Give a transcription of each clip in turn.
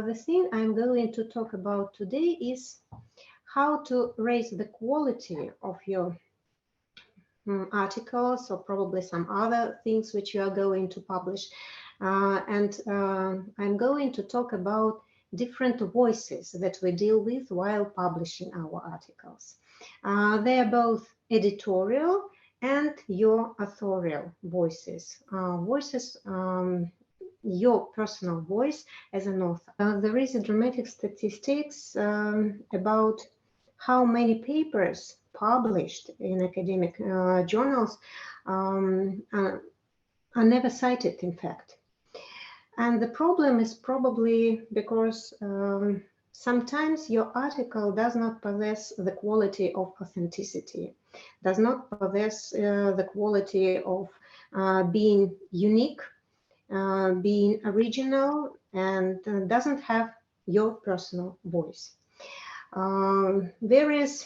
The thing I'm going to talk about today is how to raise the quality of your articles, or probably some other things which you are going to publish. I'm going to talk about different voices that we deal with while publishing our articles. They are both editorial and your authorial voices. Your personal voice as an author. There is a dramatic statistics about how many papers published in academic journals are never cited, in fact. And the problem is probably because sometimes your article does not possess the quality of authenticity, does not possess the quality of being unique, being original, and doesn't have your personal voice. Various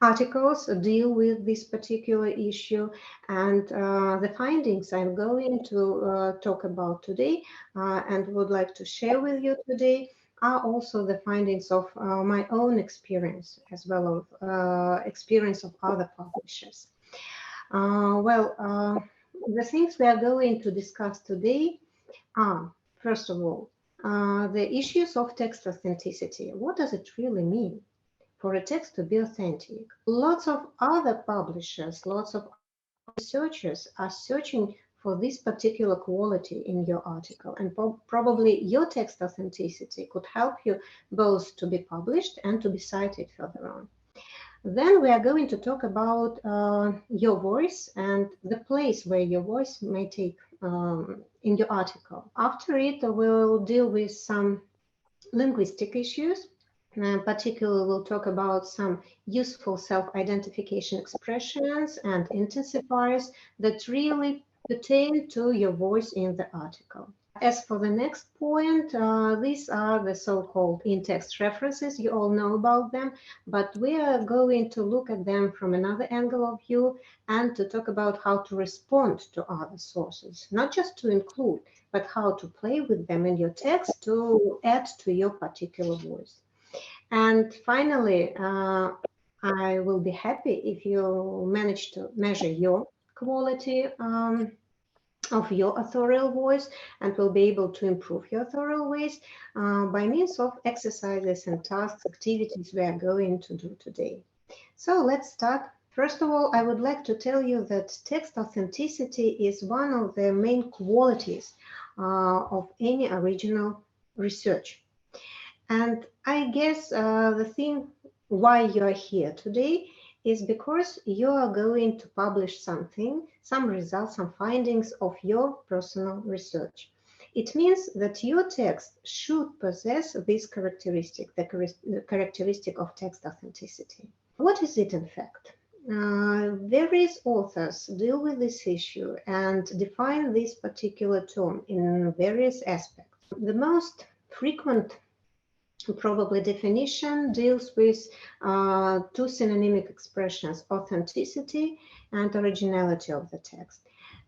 articles deal with this particular issue, and the findings I'm going to talk about today and would like to share with you today are also the findings of my own experience, as well as experience of other publishers. The things we are going to discuss today are, first of all, the issues of text authenticity. What does it really mean for a text to be authentic? Lots of other publishers, lots of researchers are searching for this particular quality in your article, and probably your text authenticity could help you both to be published and to be cited further on. Then we are going to talk about your voice and the place where your voice may take in your article. After it, we'll deal with some linguistic issues. Particularly, we'll talk about some useful self-identification expressions and intensifiers that really pertain to your voice in the article. As for the next point, these are the so-called in-text references. You all know about them, but we are going to look at them from another angle of view and to talk about how to respond to other sources, not just to include, but how to play with them in your text to add to your particular voice. And finally, I will be happy if you manage to measure your quality of your authorial voice, and will be able to improve your authorial voice by means of exercises and tasks, activities we are going to do today. So let's start. First of all, I would like to tell you that text authenticity is one of the main qualities of any original research. And I guess the thing why you are here today is because you are going to publish something, some results, some findings of your personal research. It means that your text should possess this characteristic, the characteristic of text authenticity. What is it in fact? Various authors deal with this issue and define this particular term in various aspects. The most frequent probably definition deals with two synonymic expressions, authenticity and originality of the text.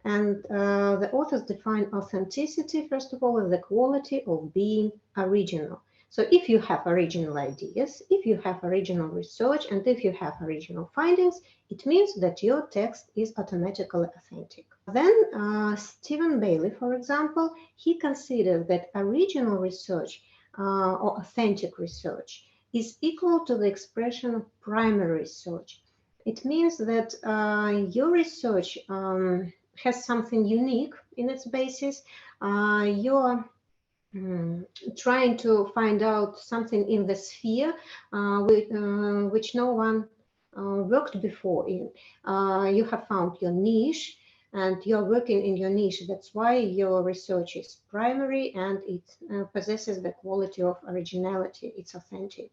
And the authors define authenticity, first of all, as the quality of being original. So if you have original ideas, if you have original research, and if you have original findings, it means that your text is automatically authentic. Then Stephen Bailey, for example, he considered that original research or authentic research is equal to the expression of primary research. It means that your research has something unique in its basis. You're trying to find out something in the sphere which no one worked before in. You have found your niche, and you're working in your niche. That's why your research is primary and it possesses the quality of originality. It's authentic.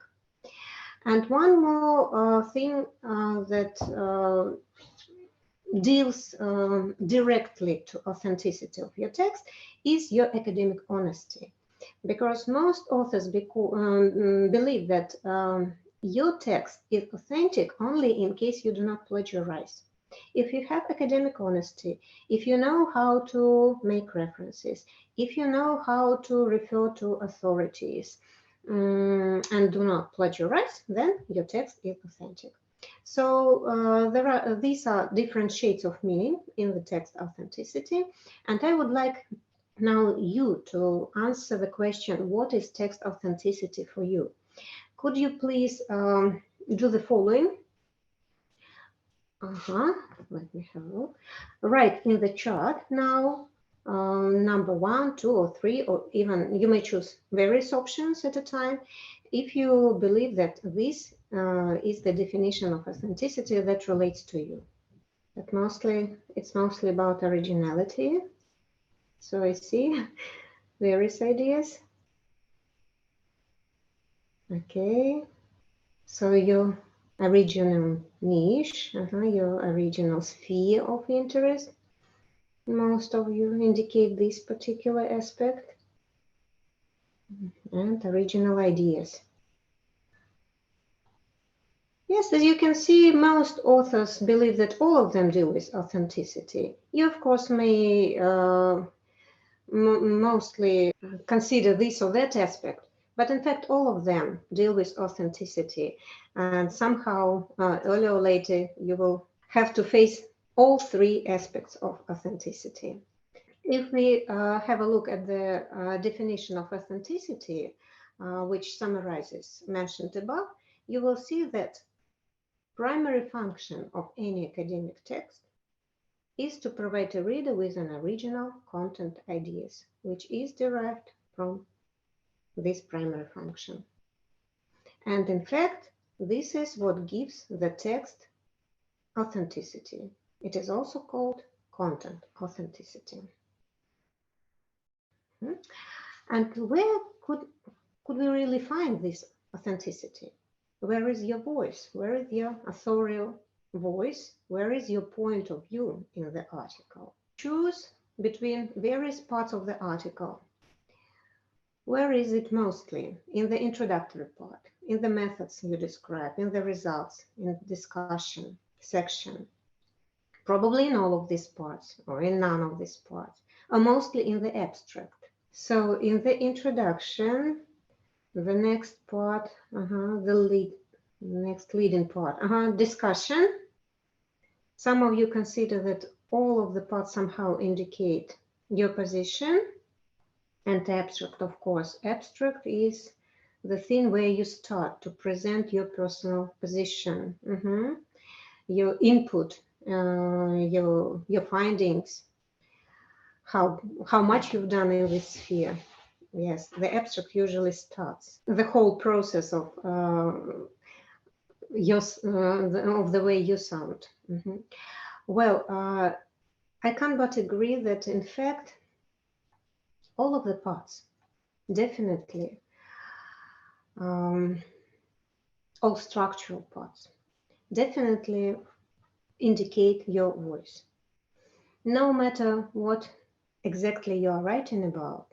And one more thing that deals directly to authenticity of your text is your academic honesty. Because most authors believe that your text is authentic only in case you do not plagiarize. If you have academic honesty, if you know how to make references, If you know how to refer to authorities and do not plagiarize, then your text is authentic. So these are different shades of meaning in the text authenticity, and I would like now you to answer the question, what is text authenticity for you? Could you please do the following? Let me have a look. Write in the chart now number 1, 2, or 3, or even you may choose various options at a time. If you believe that this is the definition of authenticity that relates to you. But it's mostly about originality. So I see various ideas. Okay. So your original niche, your original sphere of interest. Most of you indicate this particular aspect. And original ideas. Yes, as you can see, most authors believe that all of them deal with authenticity. You, of course, may mostly consider this or that aspect, but in fact, all of them deal with authenticity. And somehow, earlier or later, you will have to face all three aspects of authenticity. If we have a look at the definition of authenticity, which summarizes mentioned above, you will see that primary function of any academic text is to provide a reader with an original content ideas, which is derived from this primary function. And in fact, this is what gives the text authenticity. It is also called content authenticity. And where could we really find this authenticity? Where is your voice? Where is your authorial voice? Where is your point of view in the article? Choose between various parts of the article. Where is it mostly? In the introductory part, in the methods you describe, in the results, in the discussion section. Probably in all of these parts, or in none of these parts, or mostly in the abstract. So in the introduction, the next part, next leading part, discussion. Some of you consider that all of the parts somehow indicate your position. And abstract, of course. Abstract is the thing where you start to present your personal position, your input, your findings, how much you've done in this sphere. Yes, the abstract usually starts the whole process of the way you sound. Well, I can but agree that in fact all of the parts definitely, all structural parts definitely indicate your voice. No matter what exactly you are writing about,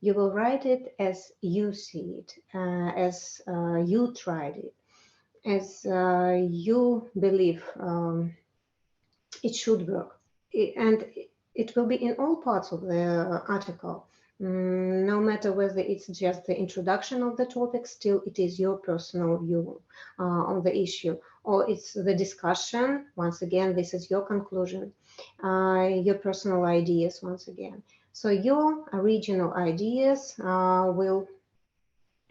you will write it as you see it, as you tried it, as you believe it should work. And it will be in all parts of the article. No matter whether it's just the introduction of the topic, still it is your personal view on the issue, or it's the discussion. Once again, this is your conclusion, your personal ideas once again. So your original ideas will,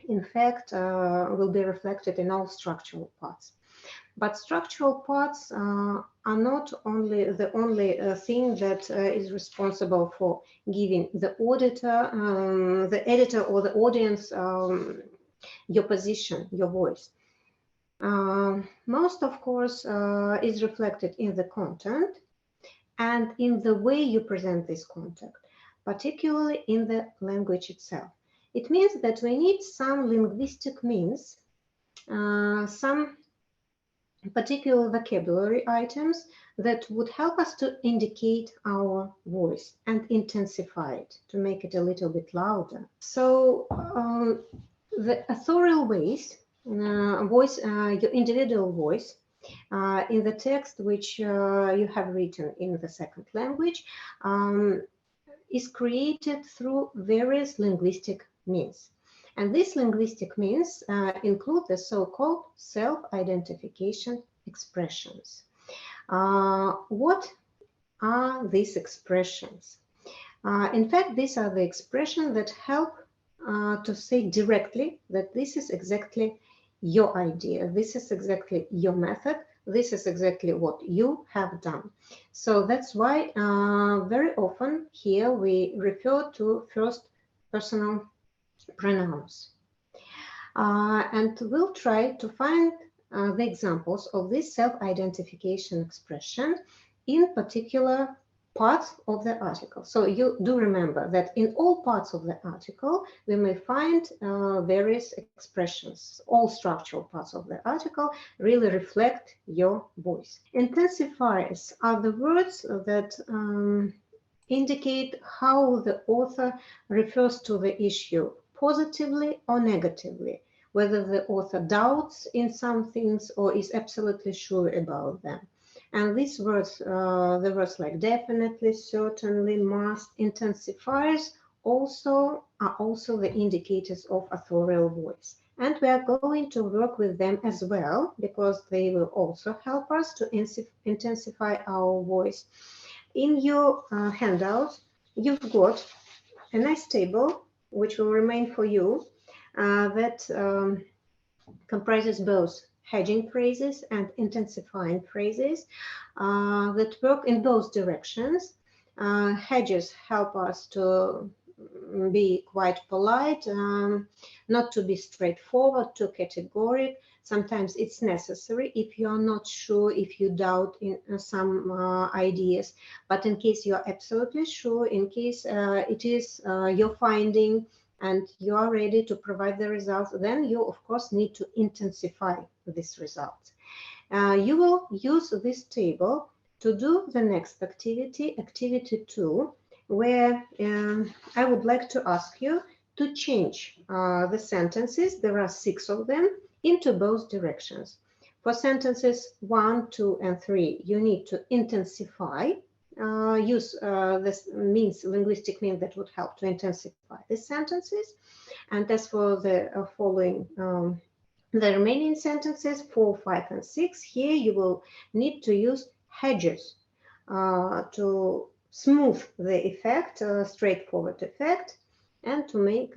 in fact, will be reflected in all structural parts. But structural parts are not only the only thing that is responsible for giving the auditor, the editor or the audience your position, your voice. Most, of course, is reflected in the content and in the way you present this content, particularly in the language itself. It means that we need some linguistic means, some particular vocabulary items that would help us to indicate our voice and intensify it, to make it a little bit louder. So the authorial ways, your individual voice in the text which you have written in the second language is created through various linguistic means. And these linguistic means include the so-called self-identification expressions. What are these expressions? In fact, these are the expressions that help to say directly that this is exactly your idea, this is exactly your method, this is exactly what you have done. So that's why very often here we refer to first personal pronouns. And we'll try to find the examples of this self-identification expression in particular parts of the article. So you do remember that in all parts of the article, we may find various expressions. All structural parts of the article really reflect your voice. Intensifiers are the words that indicate how the author refers to the issue, positively or negatively, whether the author doubts in some things or is absolutely sure about them. And these words, the words like definitely, certainly, must, intensifiers are also the indicators of authorial voice. And we are going to work with them as well, because they will also help us to intensify our voice. In your handouts, you've got a nice table, which will remain for you, that comprises both hedging phrases and intensifying phrases that work in both directions. Hedges help us to be quite polite, not to be straightforward, too categoric. Sometimes it's necessary if you are not sure, if you doubt in some ideas. But in case you are absolutely sure, in case it is your finding, and you are ready to provide the results, then you, of course, need to intensify this result. You will use this table to do the next activity, activity 2, where I would like to ask you to change the sentences, there are 6 of them, into both directions. For sentences 1, 2, and 3, you need to intensify. Use this linguistic means that would help to intensify the sentences. And as for the following, the remaining sentences 4, 5, and 6, here you will need to use hedges to smooth the effect, straightforward effect, and to make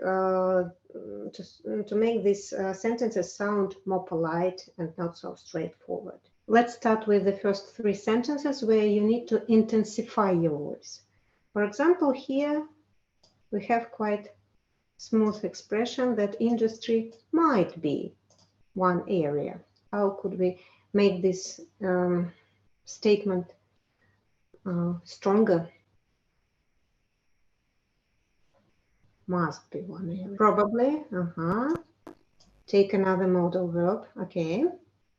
these sentences sound more polite and not so straightforward. Let's start with the first 3 sentences where you need to intensify your voice. For example, here we have quite smooth expression that industry might be one area. How could we make this statement stronger? Must be one area. Probably. Take another modal verb. Okay.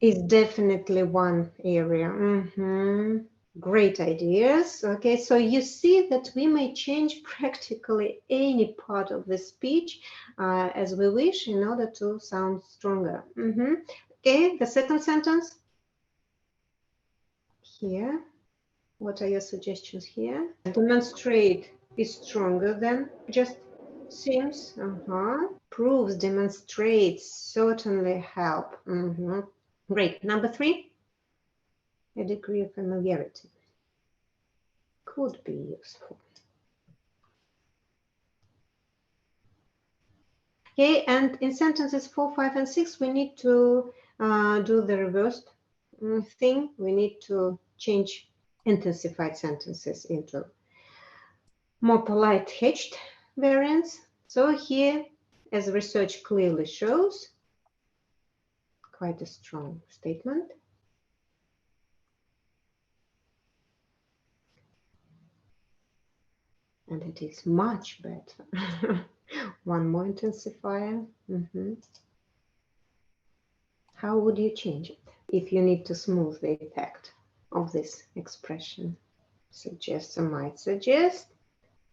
Is definitely one area. Great ideas. Okay, so you see that we may change practically any part of the speech as we wish in order to sound stronger. Okay, the second sentence. Here, what are your suggestions here? Demonstrate is stronger than just seems. Proves, demonstrates, certainly help. Great. Number 3, a degree of familiarity. Could be useful. Okay, and in sentences 4, 5, and 6, we need to do the reversed thing. We need to change intensified sentences into more polite hedged variants. So here, as research clearly shows, quite a strong statement. And it is much better. One more intensifier. How would you change it if you need to smooth the effect of this expression? Suggest or might suggest.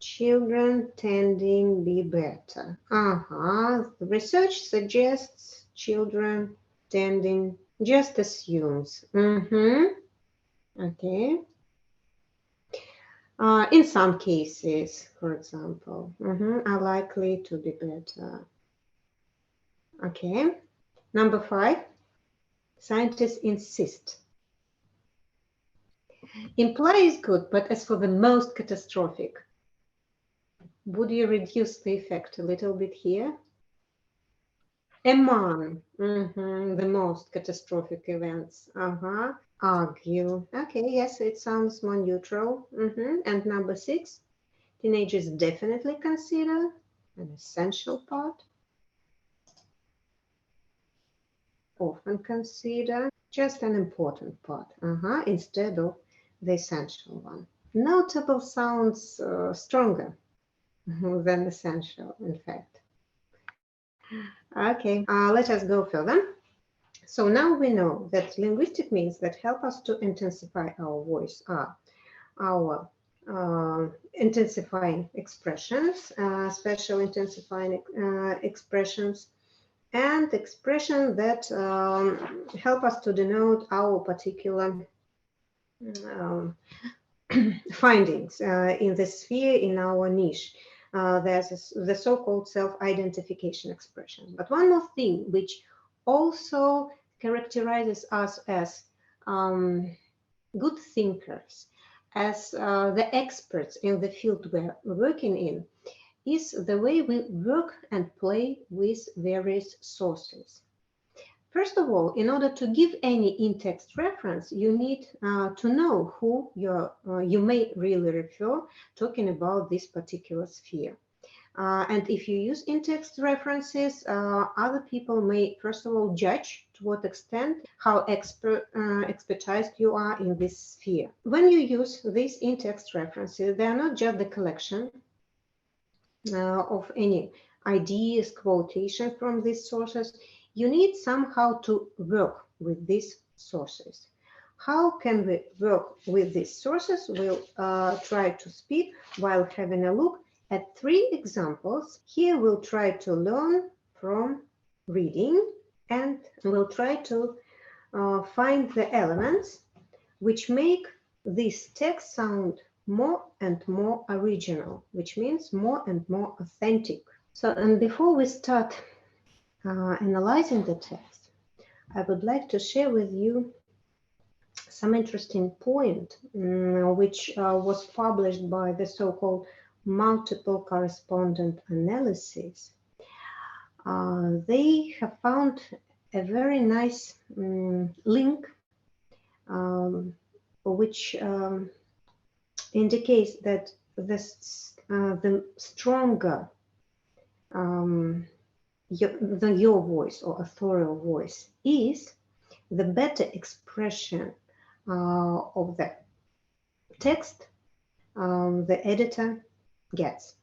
Children tending be better. The research suggests children tending, just assumes. Okay. In some cases, for example, are likely to be better. Okay. Number 5, scientists insist. Imply is good, but as for the most catastrophic, would you reduce the effect a little bit here? Among the most catastrophic events. Argue. Okay, yes, it sounds more neutral. And number 6, teenagers definitely consider an essential part. Often consider just an important part, instead of the essential one. Notable sounds stronger than essential, in fact. Okay, let us go further. So now we know that linguistic means that help us to intensify our voice are our intensifying expressions, special intensifying expressions, and expressions that help us to denote our particular findings in the sphere, in our niche. There's the so-called self-identification expression. But one more thing which also characterizes us as good thinkers, as the experts in the field we're working in, is the way we work and play with various sources. First of all, in order to give any in-text reference, you need to know who you may really refer, talking about this particular sphere. And if you use in-text references, other people may, first of all, judge to what extent, how expertized you are in this sphere. When you use these in-text references, they are not just the collection of any ideas, quotation from these sources. You need somehow to work with these sources. How can we work with these sources? We'll try to speak while having a look at 3 examples. Here we'll try to learn from reading, and we'll try to find the elements which make this text sound more and more original, which means more and more authentic. So, and before we start analyzing the text, I would like to share with you some interesting point, which was published by the so-called multiple correspondent analysis. They have found a very nice link which indicates that the stronger your voice or authorial voice is, the better expression of the text the editor gets.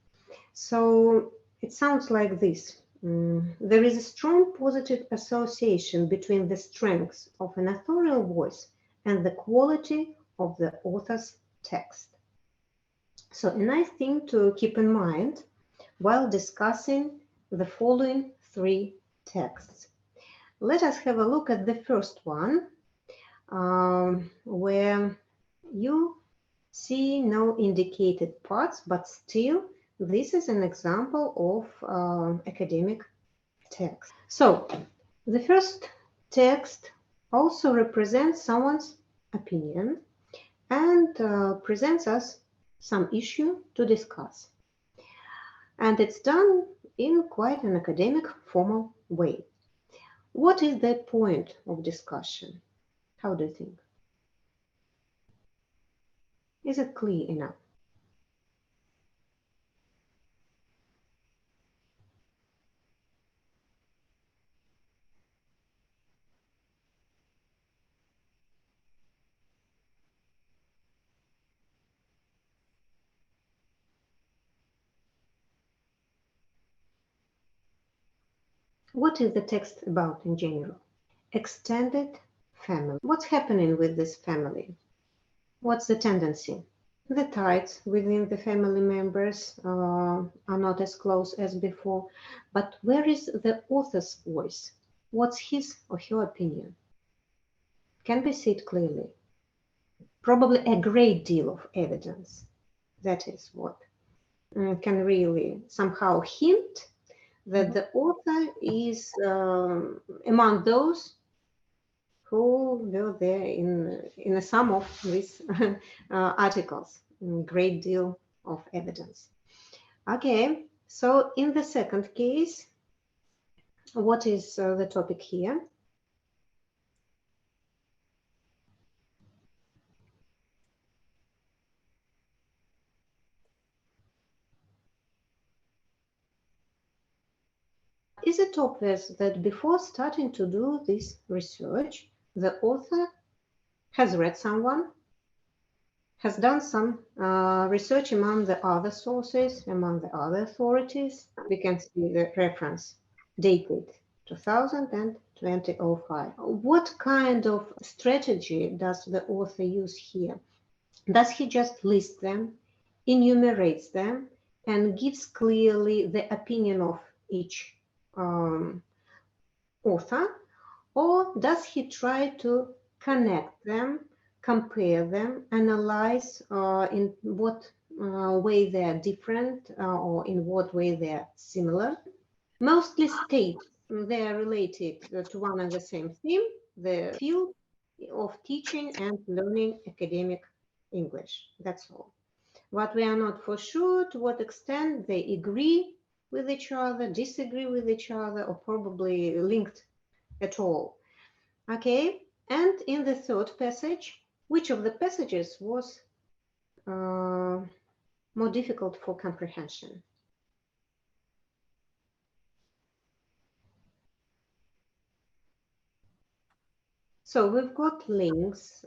So it sounds like this. There is a strong positive association between the strengths of an authorial voice and the quality of the author's text. So a nice thing to keep in mind while discussing the following 3 texts. Let us have a look at the first one, where you see no indicated parts, but still this is an example of academic text. So the first text also represents someone's opinion and presents us some issue to discuss. And it's done in quite an academic, formal way. What is the point of discussion? How do you think? Is it clear enough? What is the text about in general? Extended family. What's happening with this family? What's the tendency? The ties within the family members are not as close as before, but where is the author's voice? What's his or her opinion? Can we see it clearly? Probably a great deal of evidence. That is what can really somehow hint that the author is among those who were there in some of these articles, great deal of evidence. Okay, so in the second case, what is the topic here? Is it obvious that before starting to do this research, the author has read someone, has done some research among the other sources, among the other authorities? We can see the reference dated 2000 and 2005. What kind of strategy does the author use here? Does he just list them, enumerates them, and gives clearly the opinion of each author, or does he try to connect them, compare them, analyze in what way they are different or in what way they are similar? Mostly state they are related to one and the same theme, the field of teaching and learning academic English. That's all. But we are not for sure to what extent they agree with each other, disagree with each other, or probably linked at all. Okay, and in the third passage, which of the passages was more difficult for comprehension? So we've got links.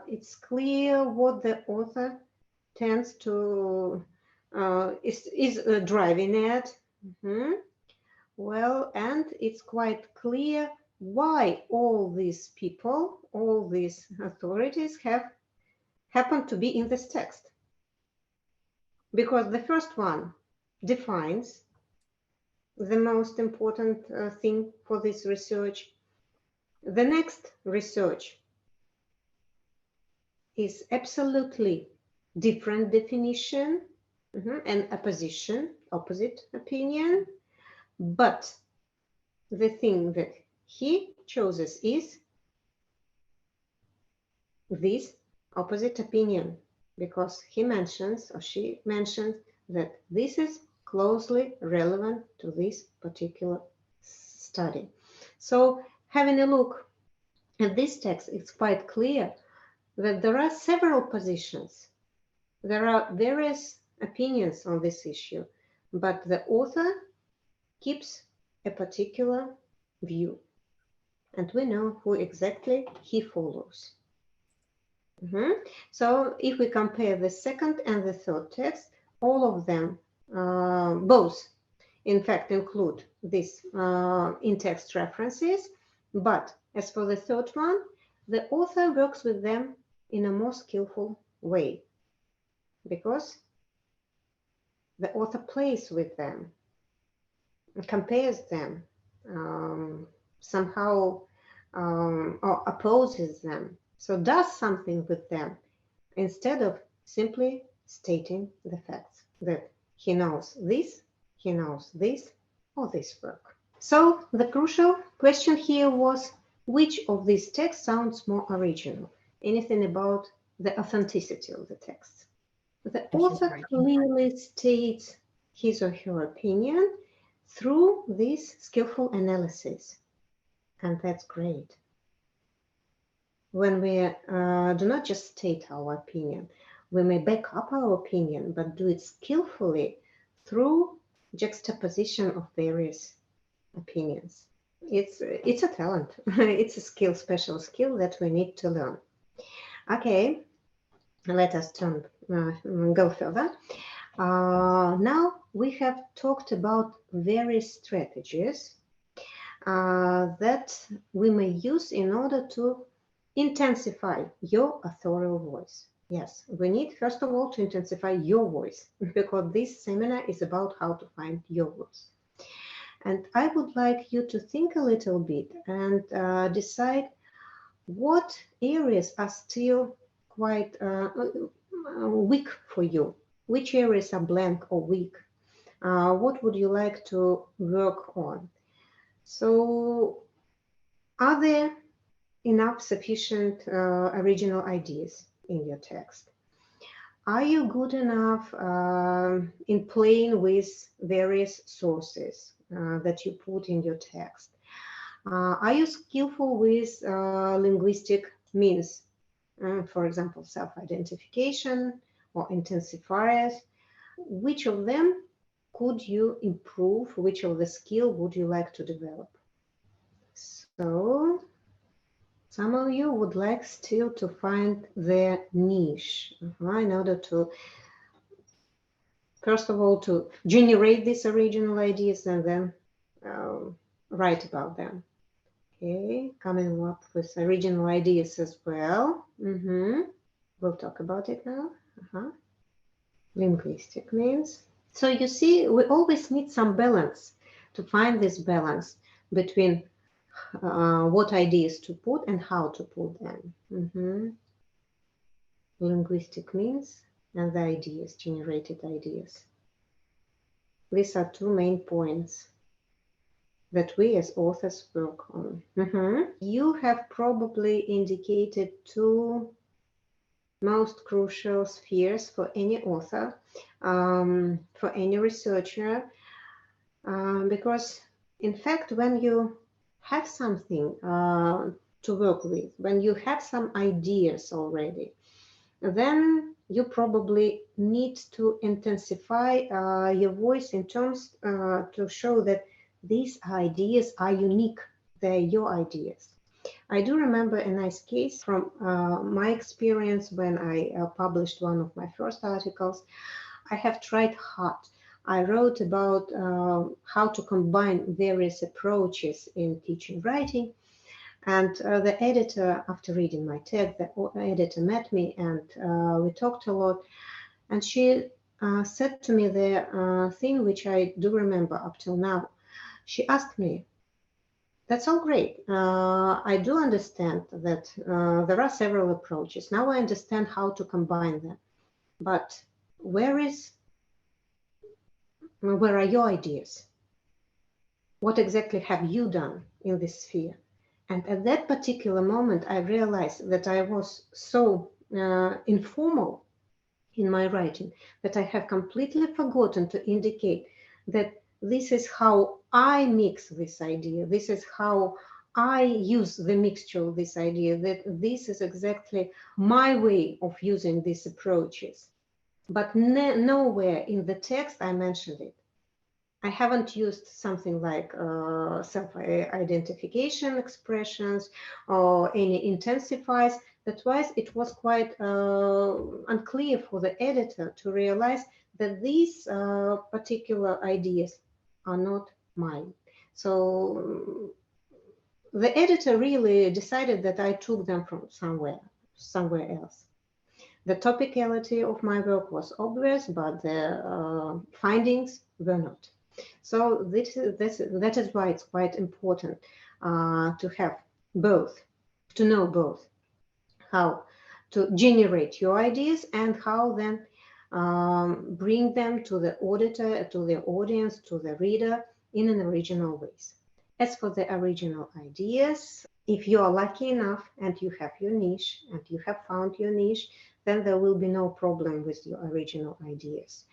It's clear what the author tends to is driving at. Well, and it's quite clear why all these people, all these authorities have happened to be in this text. Because the first one defines the most important thing for this research. The next research is absolutely different definition and opposite opinion. But the thing that he chooses is this opposite opinion, because he mentions or she mentions that this is closely relevant to this particular study. So having a look at this text, it's quite clear that there are several positions. There are various opinions on this issue, but the author keeps a particular view, and we know who exactly he follows. So if we compare the second and the third text, all of them, both, in fact, include these in-text references, but as for the third one, the author works with them in a more skillful way, because the author plays with them, compares them, somehow or opposes them, so does something with them instead of simply stating the facts that he knows this, or this work. So the crucial question here was, which of these texts sounds more original? Anything about the authenticity of the text? The author clearly states his or her opinion through this skillful analysis, and that's great. When we do not just state our opinion, we may back up our opinion, but do it skillfully through juxtaposition of various opinions. It's a talent. It's a skill, special skill that we need to learn. Okay, let us go further. Now we have talked about various strategies that we may use in order to intensify your authorial voice. Yes, we need first of all to intensify your voice, because this seminar is about how to find your voice. And I would like you to think a little bit and decide what areas are still quite weak for you. Which areas are blank or weak? What would you like to work on? So are there enough sufficient original ideas in your text? Are you good enough in playing with various sources that you put in your text? Are you skillful with linguistic means? For example, self-identification or intensifiers. Which of them could you improve? Which of the skill would you like to develop? So some of you would like still to find their niche in order to, first of all, to generate these original ideas and then write about them. Okay, coming up with original ideas as well. We'll talk about it now. Linguistic means. So you see, we always need some balance to find this balance between what ideas to put and how to put them. Linguistic means and the ideas, generated ideas. These are two main points that we as authors work on. You have probably indicated two most crucial spheres for any author, for any researcher, because in fact, when you have something to work with, when you have some ideas already, then you probably need to intensify your voice in terms to show that these ideas are unique, they're your ideas. I do remember a nice case from my experience when I published one of my first articles. I have tried hard. I wrote about how to combine various approaches in teaching writing. And the editor, after reading my text, the editor met me and we talked a lot. And she said to me the thing which I do remember up till now. She asked me, "That's all great. I do understand that there are several approaches. Now I understand how to combine them. But where are your ideas? What exactly have you done in this sphere?" And at that particular moment, I realized that I was so informal in my writing that I have completely forgotten to indicate that this is how I mix this idea. This is how I use the mixture of this idea, that this is exactly my way of using these approaches. But nowhere in the text I mentioned it. I haven't used something like self-identification expressions or any intensifiers. That's why it was quite unclear for the editor to realize that these particular ideas are not mine. So the editor really decided that I took them from somewhere else. The topicality of my work was obvious, but the findings were not. So that is why it's quite important to have both, to know both how to generate your ideas and how then bring them to the auditor, to the audience, to the reader in an original ways. As for the original ideas, if you are lucky enough and you have your niche and you have found your niche, then there will be no problem with your original ideas.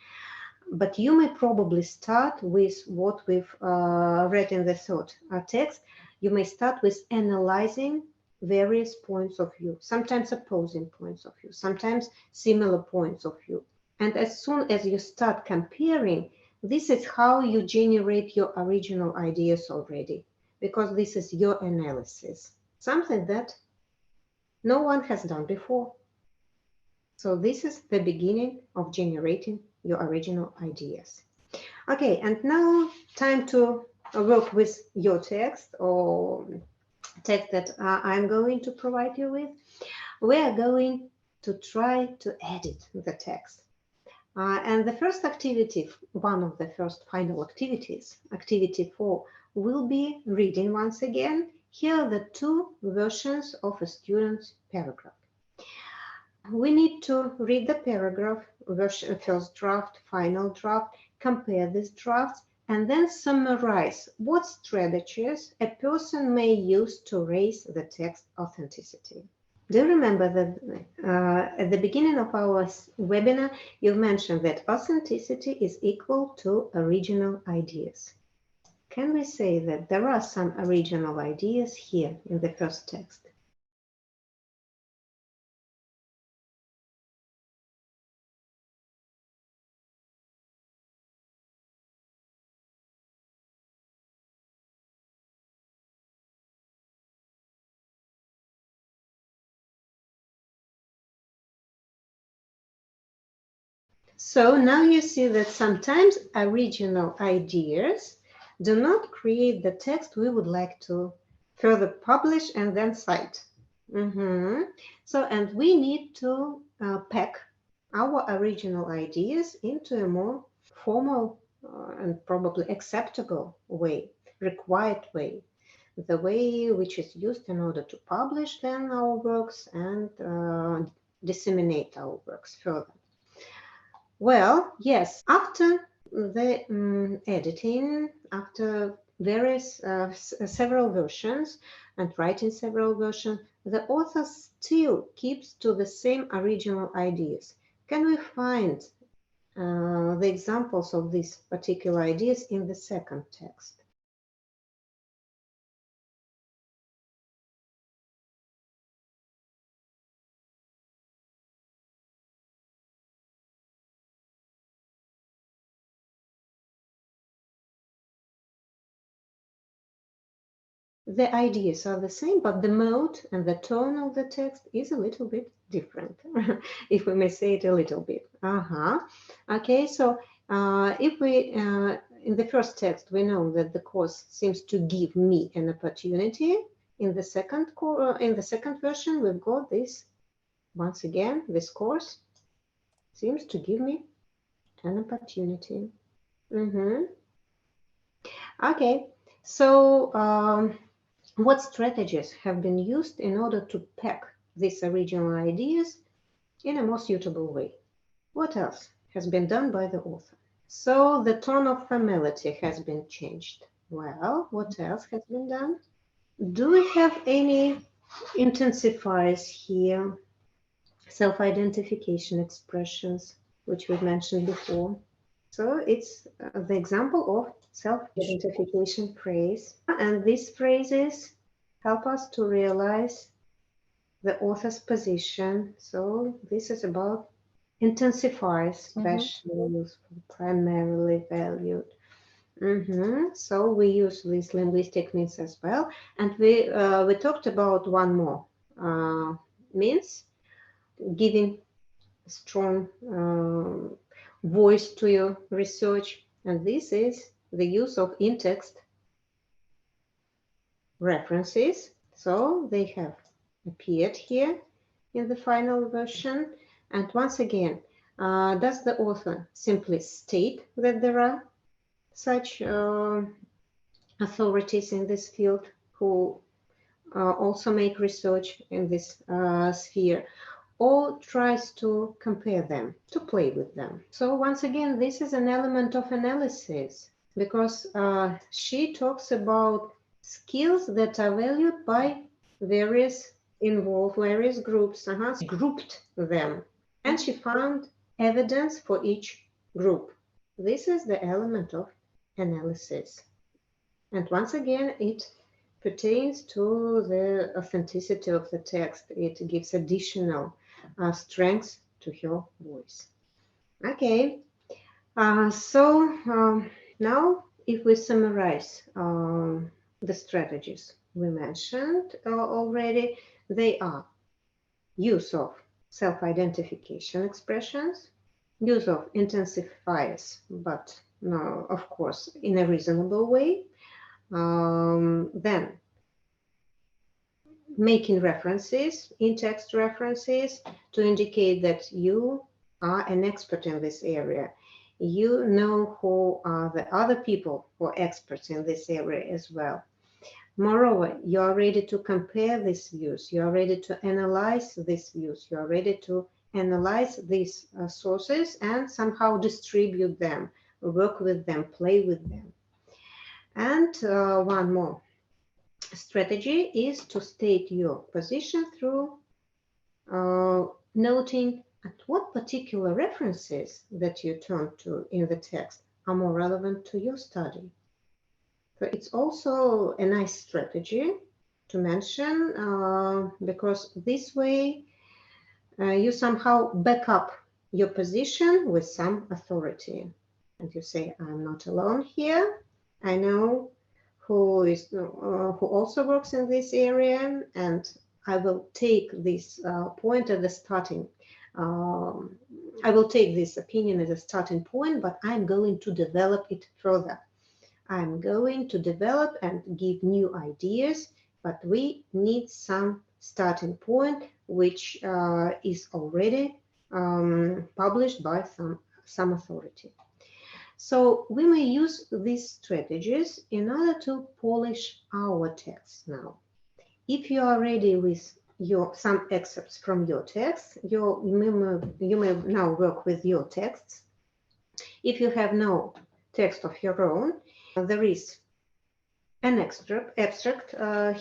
But you may probably start with what we've read in the third text. You may start with analyzing various points of view, sometimes opposing points of view, sometimes similar points of view. And as soon as you start comparing, this is how you generate your original ideas already, because this is your analysis, something that no one has done before. So this is the beginning of generating your original ideas. Okay, and now time to work with your text or text that I'm going to provide you with. We are going to try to edit the text. And the first activity, one of the first final activities, activity 4, will be reading once again. Here are the two versions of a student's paragraph. we need to read the paragraph, version, first draft, final draft, compare these drafts, and then summarize what strategies a person may use to raise the text authenticity. Do you remember that at the beginning of our webinar, you mentioned that authenticity is equal to original ideas? Can we say that there are some original ideas here in the first text? So now you see that sometimes original ideas do not create the text we would like to further publish and then cite. So, and we need to pack our original ideas into a more formal and probably acceptable way, required way, the way which is used in order to publish then our works and disseminate our works further. Well, yes, after the editing, after various several versions and writing several versions, the author still keeps to the same original ideas. Can we find the examples of these particular ideas in the second text? The ideas are the same, but the mode and the tone of the text is a little bit different, if we may say it a little bit. Okay, so if we, in the first text, we know that the course seems to give me an opportunity. In the second version, we've got this, once again, this course seems to give me an opportunity. Okay, so what strategies have been used in order to pack these original ideas in a more suitable way? What else has been done by the author? So the tone of familiarity has been changed. Well, what else has been done? Do we have any intensifiers here? Self-identification expressions, which we mentioned before. So it's the example of self-identification phrase. And these phrases help us to realize the author's position. So this is about intensifiers, especially useful, primarily valued. So we use these linguistic means as well. And we talked about one more means, giving strong voice to your research, and this is the use of in-text references. So they have appeared here in the final version. And once again, does the author simply state that there are such authorities in this field who also make research in this sphere, or tries to compare them, to play with them? So once again, this is an element of analysis, because she talks about skills that are valued by various groups. She grouped them, and she found evidence for each group. This is the element of analysis. And once again, it pertains to the authenticity of the text. It gives additional strength to your voice. Okay, so now if we summarize the strategies we mentioned already, they are use of self-identification expressions, use of intensifiers, but no, of course, in a reasonable way. Then making references, in-text references, to indicate that you are an expert in this area. You know who are the other people who are experts in this area as well. Moreover, you are ready to compare these views. You are ready to analyze these views. You are ready to analyze these sources and somehow distribute them, work with them, play with them. And one more strategy is to state your position through noting at what particular references that you turn to in the text are more relevant to your study. So it's also a nice strategy to mention because this way you somehow back up your position with some authority. And you say, I'm not alone here. I know who also works in this area, and I will take this point at the starting. I will take this opinion as a starting point, but I'm going to develop it further. I'm going to develop and give new ideas, but we need some starting point which is already published by some authority. So we may use these strategies in order to polish our text now. If you are ready with some excerpts from your text, you may now work with your texts. If you have no text of your own, there is an abstract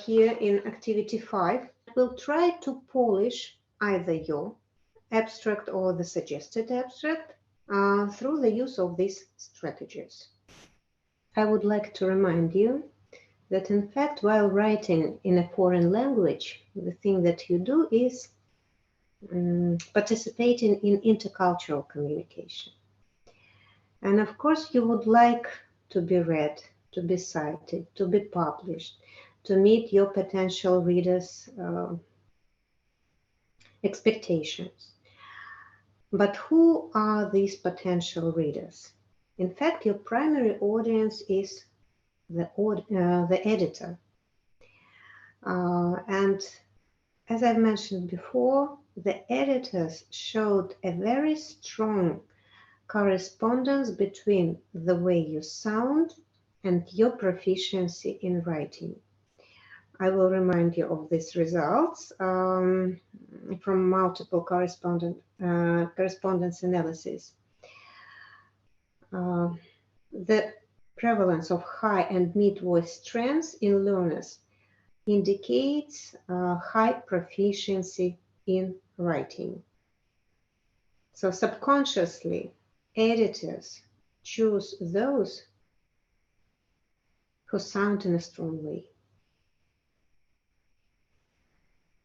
here in activity 5. We'll try to polish either your abstract or the suggested abstract through the use of these strategies. I would like to remind you that in fact, while writing in a foreign language, the thing that you do is participating in intercultural communication. And of course, you would like to be read, to be cited, to be published, to meet your potential readers' expectations. But who are these potential readers? In fact, your primary audience is the editor. And as I've mentioned before, the editors showed a very strong correspondence between the way you sound and your proficiency in writing. I will remind you of these results from multiple correspondence analysis. The prevalence of high and mid voice strengths in learners indicates high proficiency in writing. So subconsciously, editors choose those who sound in a strong way.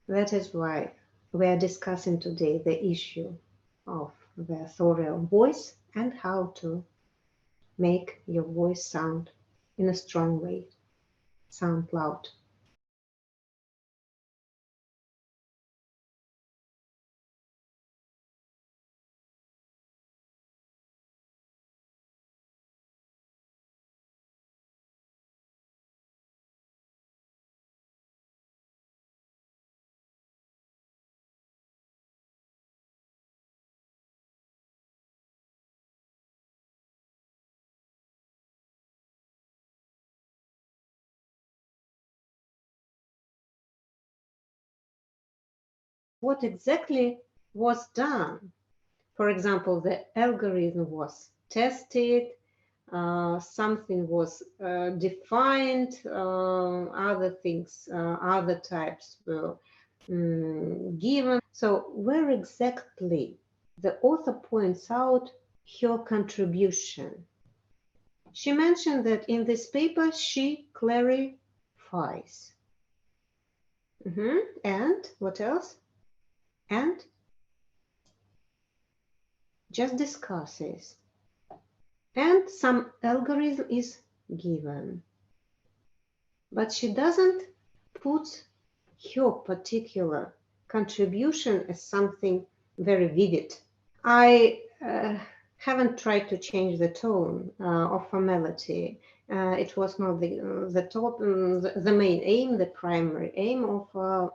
That is why we are discussing today the issue of the authorial voice and how to make your voice sound in a strong way, sound loud. What exactly was done? For example, the algorithm was tested, something was defined, other things, other types were given. So where exactly the author points out her contribution? She mentioned that in this paper she clarifies. And what else? And just discusses. And some algorithm is given. But she doesn't put her particular contribution as something very vivid. I haven't tried to change the tone of formality. It was not the main aim, the primary aim of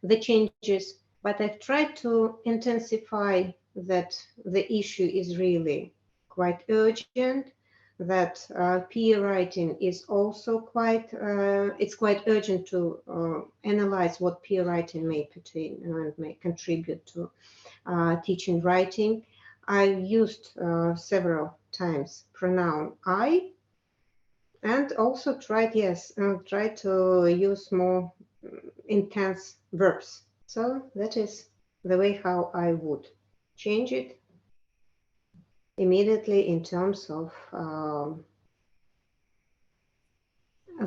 the changes, but I've tried to intensify that the issue is really quite urgent, that peer writing is also quite, it's quite urgent to analyze what peer writing may pertain and may contribute to teaching writing. I used several times pronoun I, and also tried to use more intense verbs. So that is the way how I would change it immediately in terms of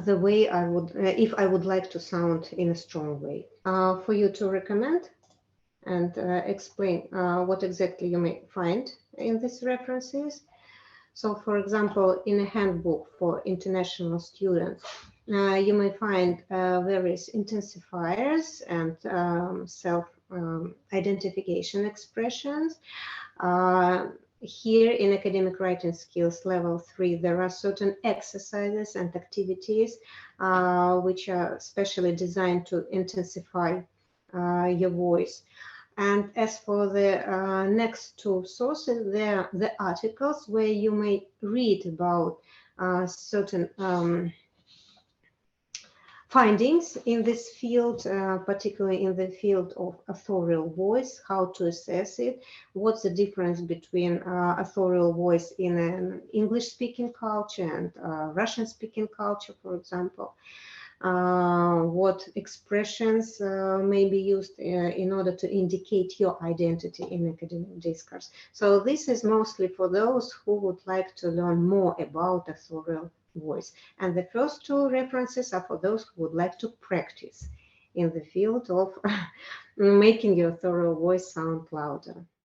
the way I would, if I would like to sound in a strong way. For you to recommend and explain what exactly you may find in these references. So, for example, in a handbook for international students, you may find various intensifiers and self-identification expressions. Here in academic writing skills level 3, there are certain exercises and activities which are specially designed to intensify your voice. And as for the next two sources, there are the articles where you may read about certain findings in this field, particularly in the field of authorial voice, how to assess it, what's the difference between authorial voice in an English-speaking culture and Russian-speaking culture, for example. What expressions may be used in order to indicate your identity in academic discourse. So this is mostly for those who would like to learn more about authorial voice. And the first two references are for those who would like to practice in the field of making your authorial voice sound louder.